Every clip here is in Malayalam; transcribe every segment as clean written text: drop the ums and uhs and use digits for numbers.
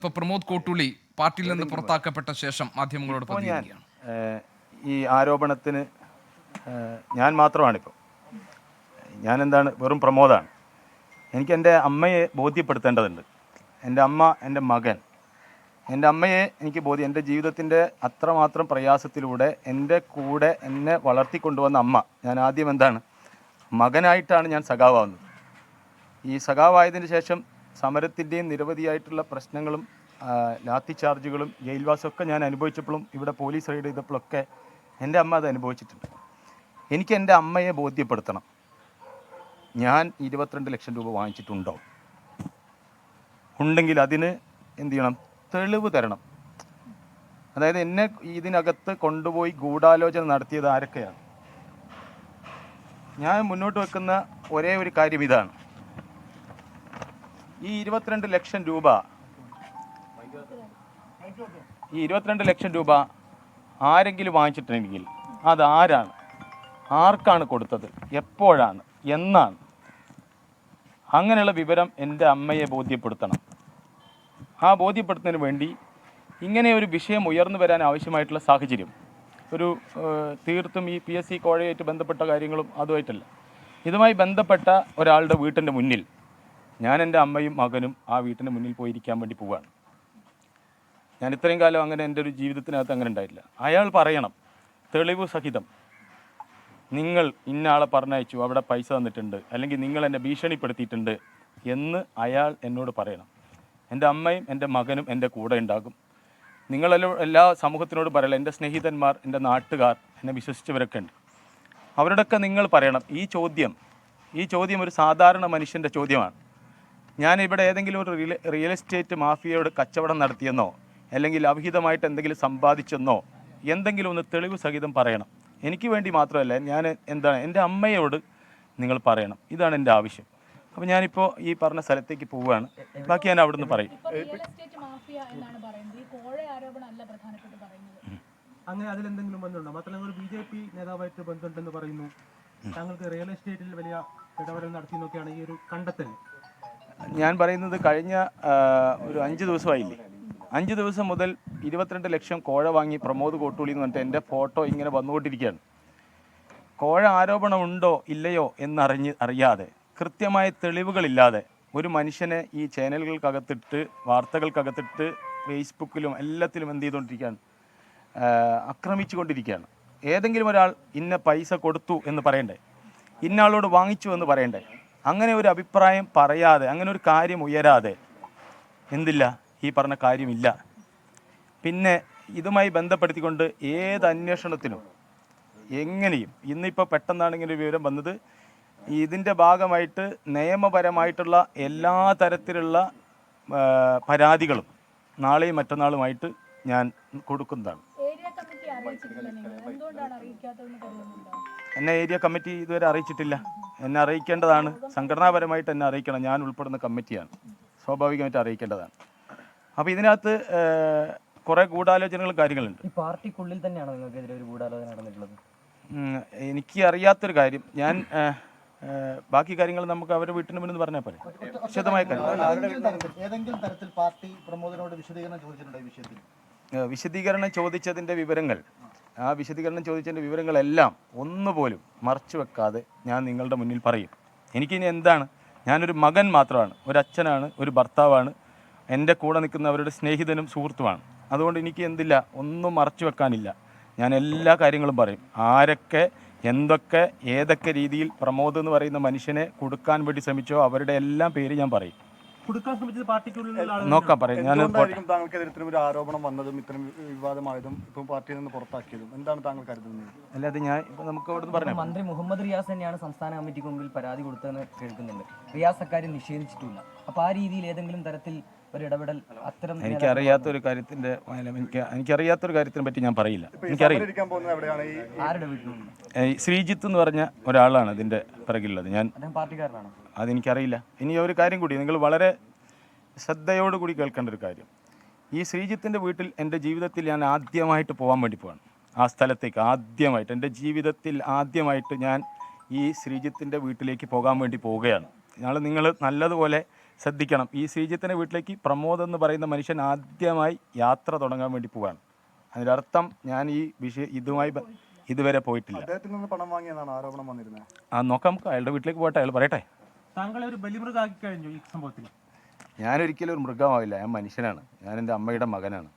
ഇപ്പോൾ പ്രമോദ് കോട്ടൂളി പാർട്ടിയിൽ നിന്ന് പുറത്താക്കപ്പെട്ട ശേഷം മാധ്യമങ്ങളോട് പ്രതികരിക്കുകയാണ്. ഈ ആരോപണത്തിന് ഞാൻ മാത്രമാണിപ്പോൾ. ഞാൻ എന്താണ്, വെറും പ്രമോദാണ്. എനിക്ക് എൻ്റെ അമ്മയെ ബോധ്യപ്പെടുത്തേണ്ടതുണ്ട്. എൻ്റെ അമ്മ, എൻ്റെ മകൻ. എൻ്റെ അമ്മയെ എനിക്ക് എൻ്റെ ജീവിതത്തിൻ്റെ അത്രമാത്രം പ്രയാസത്തിലൂടെ എൻ്റെ കൂടെ എന്നെ വളർത്തിക്കൊണ്ടുവന്ന അമ്മ. ഞാൻ ആദ്യം എന്താണ്, മകനായിട്ടാണ് ഞാൻ സഖാവാകുന്നത്. ഈ സഖാവായതിനു ശേഷം സമരത്തിൻ്റെയും നിരവധിയായിട്ടുള്ള പ്രശ്നങ്ങളും ലാത്തി ചാർജുകളും ജയിൽവാസമൊക്കെ ഞാൻ അനുഭവിച്ചപ്പോഴും ഇവിടെ പോലീസ് റെയ്ഡ് ചെയ്തപ്പോഴൊക്കെ എൻ്റെ അമ്മ അത് അനുഭവിച്ചിട്ടുണ്ട്. എനിക്ക് എൻ്റെ അമ്മയെ ബോധ്യപ്പെടുത്തണം, ഞാൻ 22 ലക്ഷം രൂപ വാങ്ങിച്ചിട്ടുണ്ടോ, ഉണ്ടെങ്കിൽ അതിന് എന്ത് ചെയ്യണം, തെളിവ് തരണം. അതായത് എന്നെ ഇതിനകത്ത് കൊണ്ടുപോയി ഗൂഢാലോചന നടത്തിയത് ആരൊക്കെയാണ്? ഞാൻ മുന്നോട്ട് വെക്കുന്ന ഒരേ ഒരു കാര്യം ഇതാണ്, ഈ 22 ലക്ഷം രൂപ ആരെങ്കിലും വാങ്ങിച്ചിട്ടുണ്ടെങ്കിൽ അത് ആരാണ്, ആർക്കാണ് കൊടുത്തത്, എപ്പോഴാണ്, എന്നാണ്? അങ്ങനെയുള്ള വിവരം എൻ്റെ അമ്മയെ ബോധ്യപ്പെടുത്തണം. ആ ബോധ്യപ്പെടുത്തുന്നതിന് വേണ്ടി ഇങ്ങനെ ഒരു വിഷയം ഉയർന്നു വരാൻ ആവശ്യമായിട്ടുള്ള സാഹചര്യം തീർത്തും ഈ PSC കോഴയായിട്ട് ബന്ധപ്പെട്ട കാര്യങ്ങളും അതുമായിട്ടല്ല, ഇതുമായി ബന്ധപ്പെട്ട ഒരാളുടെ വീട്ടിൻ്റെ മുന്നിൽ ഞാൻ എൻ്റെ അമ്മയും മകനും ആ വീട്ടിൻ്റെ മുന്നിൽ പോയിരിക്കാൻ വേണ്ടി പോവുകയാണ്. ഞാൻ ഇത്രയും കാലം അങ്ങനെ എൻ്റെ ഒരു ജീവിതത്തിനകത്ത് അങ്ങനെ ഉണ്ടായിട്ടില്ല. അയാൾ പറയണം തെളിവ് സഹിതം, നിങ്ങൾ ഇന്ന ആളെ പറഞ്ഞയച്ചു, അവിടെ പൈസ തന്നിട്ടുണ്ട്, അല്ലെങ്കിൽ നിങ്ങൾ എന്നെ ഭീഷണിപ്പെടുത്തിയിട്ടുണ്ട് എന്ന് അയാൾ എന്നോട് പറയണം. എൻ്റെ അമ്മയും എൻ്റെ മകനും എൻ്റെ കൂടെ ഉണ്ടാകും. നിങ്ങളെല്ലാം എല്ലാ സമൂഹത്തിനോട് പറയണം, എൻ്റെ സ്നേഹിതന്മാർ, എൻ്റെ നാട്ടുകാർ, എന്നെ വിശ്വസിച്ചവരൊക്കെ ഉണ്ട്, അവരോടൊക്കെ നിങ്ങൾ പറയണം. ഈ ചോദ്യം ഒരു സാധാരണ മനുഷ്യൻ്റെ ചോദ്യമാണ്. ഞാൻ ഇവിടെ ഏതെങ്കിലും ഒരു റിയൽ എസ്റ്റേറ്റ് മാഫിയയോട് കച്ചവടം നടത്തിയെന്നോ അല്ലെങ്കിൽ അവിഹിതമായിട്ട് എന്തെങ്കിലും സമ്പാദിച്ചെന്നോ എന്തെങ്കിലും ഒന്ന് തെളിവ് സഹിതം പറയണം. എനിക്ക് വേണ്ടി മാത്രമല്ല, ഞാൻ എന്താണ്, എൻ്റെ അമ്മയോട് നിങ്ങൾ പറയണം. ഇതാണ് എൻ്റെ ആവശ്യം. അപ്പോൾ ഞാനിപ്പോൾ ഈ പറഞ്ഞ സ്ഥലത്തേക്ക് പോവുകയാണ്, ബാക്കി ഞാൻ അവിടെ നിന്ന് പറയും. അങ്ങനെ അതിലെന്തെങ്കിലും ബന്ധമുണ്ടോ? മാത്രമല്ല ഒരു BJP നേതാവായിട്ട് ബന്ധമുണ്ടെന്ന് പറയുന്നു. താങ്കൾക്ക് റിയൽ എസ്റ്റേറ്റിൽ വലിയ ഇടപെടൽ നടത്തിയെന്നൊക്കെയാണ് ഈ ഒരു കണ്ടെത്തൽ. ഞാൻ പറയുന്നത് കഴിഞ്ഞ ഒരു 5 ദിവസമായില്ലേ, 5 ദിവസം മുതൽ 22 ലക്ഷം കോഴ വാങ്ങി പ്രമോദ് കോട്ടൂളി എന്ന് പറഞ്ഞിട്ട് എൻ്റെ ഫോട്ടോ ഇങ്ങനെ വന്നുകൊണ്ടിരിക്കുകയാണ്. കോഴ ആരോപണമുണ്ടോ ഇല്ലയോ അറിയാതെ, കൃത്യമായ തെളിവുകളില്ലാതെ ഒരു മനുഷ്യനെ ഈ ചാനലുകൾക്കകത്തിട്ട്, വാർത്തകൾക്കകത്തിട്ട്, ഫേസ്ബുക്കിലും എല്ലാത്തിലും എന്ത് ചെയ്തുകൊണ്ടിരിക്കുകയാണ്, ആക്രമിച്ചു കൊണ്ടിരിക്കുകയാണ്. ഏതെങ്കിലും ഒരാൾ ഇന്ന പൈസ കൊടുത്തു എന്ന് പറയണ്ടേ, ഇന്ന ആളോട് വാങ്ങിച്ചു എന്ന് പറയണ്ടേ? അങ്ങനെ ഒരു അഭിപ്രായം പറയാതെ, അങ്ങനെ ഒരു കാര്യം ഉയരാതെ എന്തില്ല, ഈ പറഞ്ഞ കാര്യമില്ല. പിന്നെ ഇതുമായി ബന്ധപ്പെടുത്തിക്കൊണ്ട് ഏത് അന്വേഷണത്തിനും എങ്ങനെയും, ഇന്നിപ്പോൾ പെട്ടെന്നാണ് ഇങ്ങനെ ഒരു വിവരം വന്നത്, ഇതിൻ്റെ ഭാഗമായിട്ട് നിയമപരമായിട്ടുള്ള എല്ലാ തരത്തിലുള്ള പരാതികളും നാളെയും മറ്റന്നാളുമായിട്ട് ഞാൻ കൊടുക്കുന്നതാണ്. എന്നെ ഏരിയ കമ്മിറ്റി ഇതുവരെ അറിയിച്ചിട്ടില്ല. എന്നെ അറിയിക്കേണ്ടതാണ്, സംഘടനാപരമായിട്ട് എന്നെ അറിയിക്കണം. ഞാൻ ഉൾപ്പെടുന്ന കമ്മിറ്റിയാണ്, സ്വാഭാവികമായിട്ട് അറിയിക്കേണ്ടതാണ്. അപ്പോൾ ഇതിനകത്ത് കുറേ ഗൂഢാലോചനകളും കാര്യങ്ങളുണ്ട്. ഈ പാർട്ടിക്കുള്ളിൽ തന്നെയാണോ നിങ്ങൾക്കെതിരെ ഒരു ഗൂഢാലോചന നടന്നിട്ടുള്ളത്? എനിക്ക് അറിയാത്തൊരു കാര്യം, ഞാൻ ബാക്കി കാര്യങ്ങൾ നമുക്ക് അവരുടെ വീട്ടിന് മുന്നിൽ പറഞ്ഞാൽ പോലെ വിശദമായ കാര്യം. ഏതെങ്കിലും തരത്തിൽ പാർട്ടി പ്രമോദിനോട് വിശദീകരണം ചോദിച്ചിട്ടുണ്ടോ ഈ വിഷയത്തിൽ? വിശദീകരണം ചോദിച്ചതിൻ്റെ വിവരങ്ങളെല്ലാം ഒന്നുപോലും മറച്ചു വെക്കാതെ ഞാൻ നിങ്ങളുടെ മുന്നിൽ പറയും. എനിക്കിനി എന്താണ്, ഞാനൊരു മകൻ മാത്രമാണ്, ഒരു അച്ഛനാണ്, ഒരു ഭർത്താവാണ്, എൻ്റെ കൂടെ നിൽക്കുന്നവരുടെ സ്നേഹിതനും സുഹൃത്തുമാണ്. അതുകൊണ്ട് എനിക്ക് എന്തില്ല, ഒന്നും മറച്ചു വെക്കാനില്ല. ഞാൻ എല്ലാ കാര്യങ്ങളും പറയും. ആരൊക്കെ എന്തൊക്കെ ഏതൊക്കെ രീതിയിൽ പ്രമോദ് എന്ന് പറയുന്ന മനുഷ്യനെ കൊടുക്കാൻ വേണ്ടി ശ്രമിച്ചോ അവരുടെ എല്ലാം പേര് ഞാൻ പറയും. നോക്കാം, പറയും. താങ്കൾക്കെതിരെ ഒരു ആരോപണം വന്നതും ഇത്തരം വിവാദമായതും ഇപ്പം പാർട്ടിയിൽ നിന്ന് പുറത്താക്കിയതും എന്താണ് താങ്കൾ കരുതുന്നത്? അല്ലാതെ ഞാൻ ഇപ്പം നമുക്ക് അവിടെ പറഞ്ഞു, മന്ത്രി മുഹമ്മദ് റിയാസ് തന്നെയാണ് സംസ്ഥാന കമ്മിറ്റിക്ക് മുമ്പിൽ പരാതി കൊടുത്തതെന്ന് കേൾക്കുന്നുണ്ട്. റിയാസ് അക്കാര്യം നിഷേധിച്ചിട്ടില്ല. അപ്പോൾ ആ രീതിയിൽ ഏതെങ്കിലും തരത്തിൽ ഒരു ഇടപെടൽ അത്തരം എനിക്കറിയാത്തൊരു കാര്യത്തിനെ പറ്റി ഞാൻ പറയില്ല. എനിക്കറിയില്ല. ആരുടെ വീട്ടിൽ? ശ്രീജിത്ത് എന്ന് പറഞ്ഞ ഒരാളാണ് ഇതിൻ്റെ പിറകിലുള്ളത്. പാർട്ടിക്കാരനാണ്, അതെനിക്കറിയില്ല. ഇനി ഒരു കാര്യം കൂടി നിങ്ങൾ വളരെ ശ്രദ്ധയോടുകൂടി കേൾക്കേണ്ട ഒരു കാര്യം, ഈ ശ്രീജിത്തിൻ്റെ വീട്ടിൽ എൻ്റെ ജീവിതത്തിൽ ഞാൻ ആദ്യമായിട്ട് പോകാൻ വേണ്ടി പോവാണ്. ആ സ്ഥലത്തേക്ക് ആദ്യമായിട്ട്, എൻ്റെ ജീവിതത്തിൽ ആദ്യമായിട്ട് ഞാൻ ഈ ശ്രീജിത്തിൻ്റെ വീട്ടിലേക്ക് പോകാൻ വേണ്ടി പോവുകയാണ്. നിങ്ങൾ നല്ലതുപോലെ ശ്രദ്ധിക്കണം. ഈ ശ്രീജിത്തിൻ്റെ വീട്ടിലേക്ക് പ്രമോദ് എന്ന് പറയുന്ന മനുഷ്യൻ ആദ്യമായി യാത്ര തുടങ്ങാൻ വേണ്ടി പോവുകയാണ്. അതിൻ്റെ അർത്ഥം ഞാൻ ഈ ഇതുമായി ഇതുവരെ പോയിട്ടില്ല. അദ്ദേഹത്തിൽ നിന്ന് പണം വാങ്ങിയെന്നാണ് ആരോപണം വന്നിരുന്നത്. നോക്കാം, നമുക്ക് അയാളുടെ വീട്ടിലേക്ക് പോട്ടെ, അയാൾ പറയട്ടെ. താങ്കളെ ഒരു ബലിമൃഗാക്കി കഴിഞ്ഞു ഈ സംഭവത്തിൽ. ഞാനൊരിക്കലും ഒരു മൃഗമാവില്ല, ഞാൻ മനുഷ്യനാണ്. ഞാൻ എൻ്റെ അമ്മയുടെ മകനാണ്.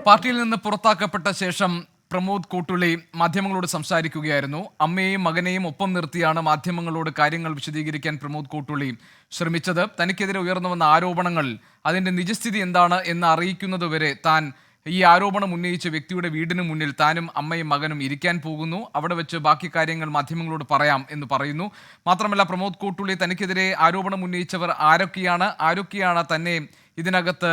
പാർട്ടിയിൽ നിന്ന് പുറത്താക്കപ്പെട്ട ശേഷം പ്രമോദ് കോട്ടുള്ളി മാധ്യമങ്ങളോട് സംസാരിക്കുകയായിരുന്നു. അമ്മയെയും മകനെയും ഒപ്പം നിർത്തിയാണ് മാധ്യമങ്ങളോട് കാര്യങ്ങൾ വിശദീകരിക്കാൻ പ്രമോദ് കോട്ടുള്ളി ശ്രമിച്ചത്. തനിക്കെതിരെ ഉയർന്നു വന്ന ആരോപണങ്ങൾ അതിന്റെ നിജസ്ഥിതി എന്താണ് എന്ന് അറിയിക്കുന്നതുവരെ താൻ ഈ ആരോപണം ഉന്നയിച്ച വ്യക്തിയുടെ വീടിന് മുന്നിൽ താനും അമ്മയും മകനും ഇരിക്കാൻ പോകുന്നു. അവിടെ വെച്ച് ബാക്കി കാര്യങ്ങൾ മാധ്യമങ്ങളോട് പറയാം എന്ന് പറയുന്നു. മാത്രമല്ല, പ്രമോദ് കോട്ടുള്ളി തനിക്കെതിരെ ആരോപണം ഉന്നയിച്ചവർ ആരൊക്കെയാണ് തന്നെ ഇതിനകത്ത്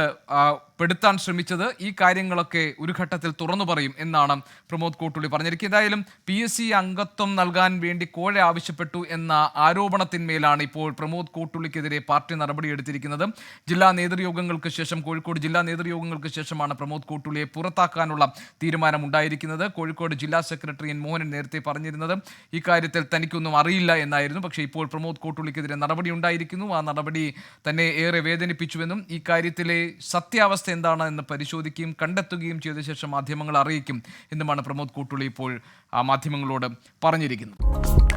പെടുത്താൻ ശ്രമിച്ചത്, ഈ കാര്യങ്ങളൊക്കെ ഒരു ഘട്ടത്തിൽ തുറന്നു പറയും എന്നാണ് പ്രമോദ് കോട്ടുള്ളി പറഞ്ഞിരിക്കുന്നത്. ഏതായാലും PSC അംഗത്വം നൽകാൻ വേണ്ടി കോഴ ആവശ്യപ്പെട്ടു എന്ന ആരോപണത്തിന്മേലാണ് ഇപ്പോൾ പ്രമോദ് കോട്ടുള്ളിക്കെതിരെ പാർട്ടി നടപടിയെടുത്തിരിക്കുന്നത്. ജില്ലാ നേതൃയോഗങ്ങൾക്ക് ശേഷം, കോഴിക്കോട് ജില്ലാ നേതൃയോഗങ്ങൾക്ക് ശേഷമാണ് പ്രമോദ് കോട്ടുള്ളിയെ പുറത്താക്കാനുള്ള തീരുമാനമുണ്ടായിരിക്കുന്നത്. കോഴിക്കോട് ജില്ലാ സെക്രട്ടറി N മോഹനൻ നേരത്തെ പറഞ്ഞിരുന്നത് ഇക്കാര്യത്തിൽ തനിക്കൊന്നും അറിയില്ല എന്നായിരുന്നു. പക്ഷേ ഇപ്പോൾ പ്രമോദ് കോട്ടുള്ളിക്കെതിരെ നടപടി ഉണ്ടായിരിക്കുന്നു. ആ നടപടി തന്നെ ഏറെ വേദനിപ്പിച്ചുവെന്നും ഈ കാര്യത്തിലെ സത്യാവസ്ഥ എന്താണ് എന്ന് പരിശോധിക്കുകയും കണ്ടെത്തുകയും ചെയ്ത ശേഷം മാധ്യമങ്ങളെ അറിയിക്കും എന്നുമാണ് പ്രമോദ് കോട്ടുള്ളി ഇപ്പോൾ മാധ്യമങ്ങളോട് പറഞ്ഞിരിക്കുന്നത്.